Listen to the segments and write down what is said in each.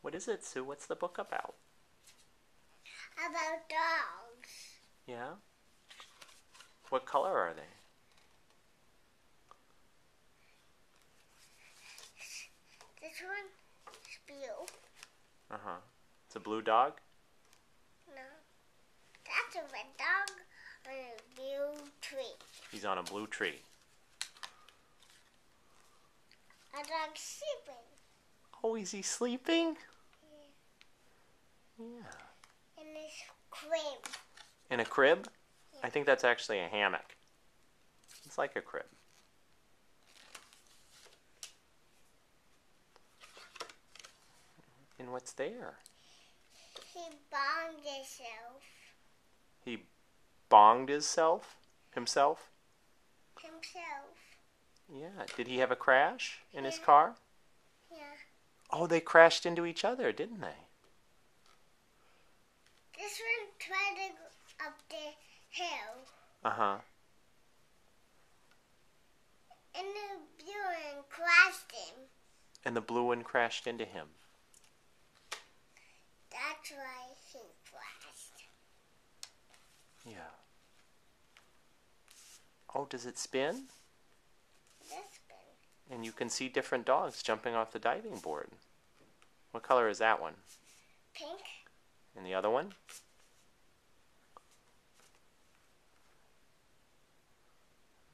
What is it, Sue? What's the book about? About dogs. Yeah? What color are they? This one is blue. Uh-huh. It's a blue dog? No. That's a red dog on a blue tree. He's on a blue tree. A dog sleeping. Oh, is he sleeping? Yeah. Yeah. In this crib. In a crib? Yeah. I think that's actually a hammock. It's like a crib. And what's there? He bombed himself. He bonged himself? Himself. Yeah. Did he have a crash in his Yeah. car? Yeah. Oh, they crashed into each other, didn't they? This one tried to go up the hill. Uh-huh. And the blue one crashed him. And the blue one crashed into him. That's why he crashed. Yeah. Oh, does it spin? This one. And you can see different dogs jumping off the diving board. What color is that one? Pink. And the other one?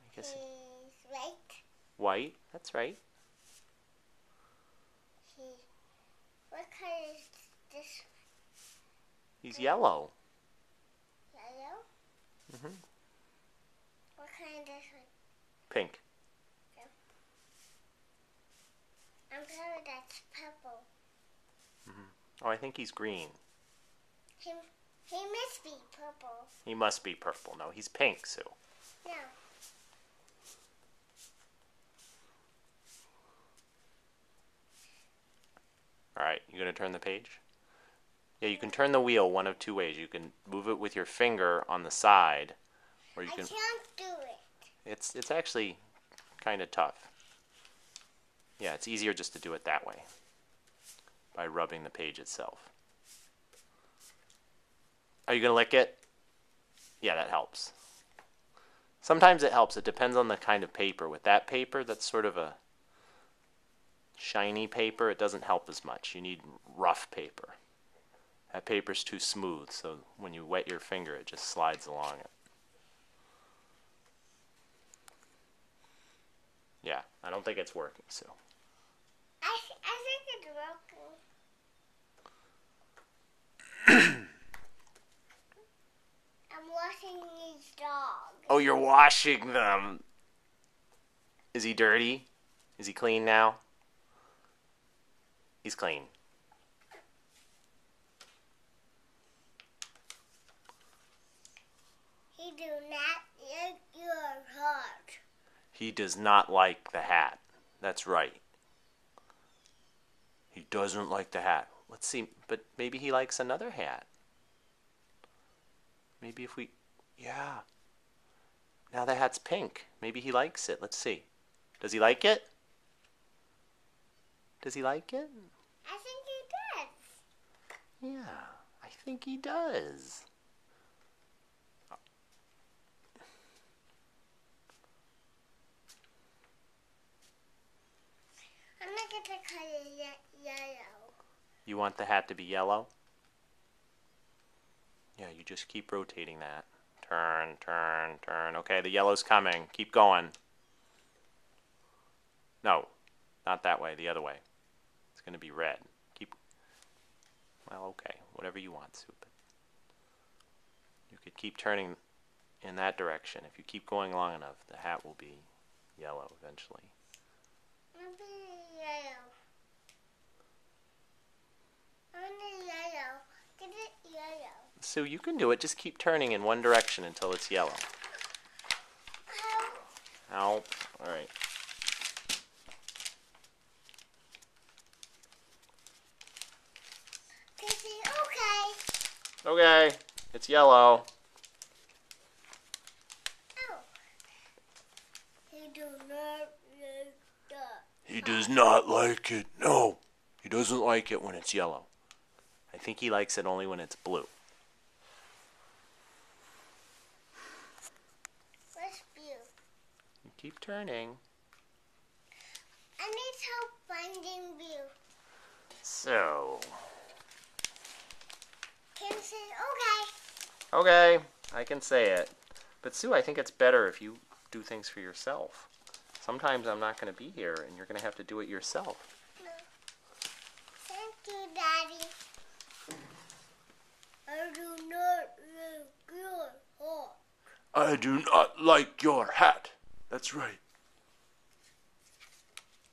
I guess He's white. white. That's right. What color is this? He's yellow. Yellow? Mm-hmm. What kind is this one? Pink. I'm sorry, that's purple. Mm-hmm. Oh, I think he's green. He must be purple. He must be purple. No, he's pink, Sue. No. All right, you gonna turn the page? Yeah, you can turn the wheel one of two ways. You can move it with your finger on the side, or you I can. can't do it. It's actually kind of tough. Yeah, it's easier just to do it that way, by rubbing the page itself. Are you gonna lick it? Yeah, that helps. Sometimes it helps. It depends on the kind of paper. With that paper, that's sort of a shiny paper. It doesn't help as much. You need rough paper. That paper's too smooth, so when you wet your finger, it just slides along it. Yeah, I don't think it's working, so. I think it's working. I'm washing these dogs. Oh, you're washing them. Is he dirty? Is he clean now? He's clean. He do not like your heart. He does not like the hat. That's right. He doesn't like the hat. Let's see, but maybe he likes another hat. Maybe if we, yeah. Now the hat's pink. Maybe he likes it. Let's see. Does he like it? Does he like it? I think he does. Yeah, I think he does. I'm not going to color yellow. You want the hat to be yellow? Yeah, you just keep rotating that. Turn, turn, turn. Okay, the yellow's coming. Keep going. No, not that way, the other way. It's going to be red. Keep. Well, okay, whatever you want, Sue. You could keep turning in that direction. If you keep going long enough, the hat will be yellow eventually. Maybe yellow. I want yellow. Get it yellow. Sue, you can do it. Just keep turning in one direction until it's yellow. Ow. All right. Okay. Okay, it's yellow. Oh. He do not like that. He does not like it. No, he doesn't like it when it's yellow. I think he likes it only when it's blue. Where's blue? You keep turning. I need help finding blue. So. Can you say okay? Okay, I can say it. But Sue, I think it's better if you do things for yourself. Sometimes I'm not going to be here and you're going to have to do it yourself. No. Thank you, Daddy. I do not like your hat. I do not like your hat. That's right.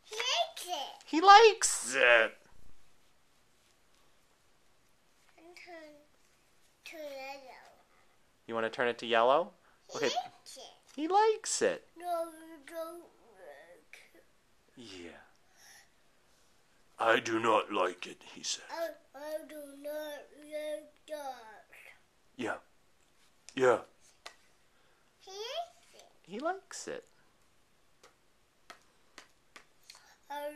He likes it. He likes it. And turn to yellow. You want to turn it to yellow? He Okay. likes it. He likes it. No, you don't like it. Yeah. I do not like it, he says. I do not like that. Yeah. Yeah. He likes it. He likes it. I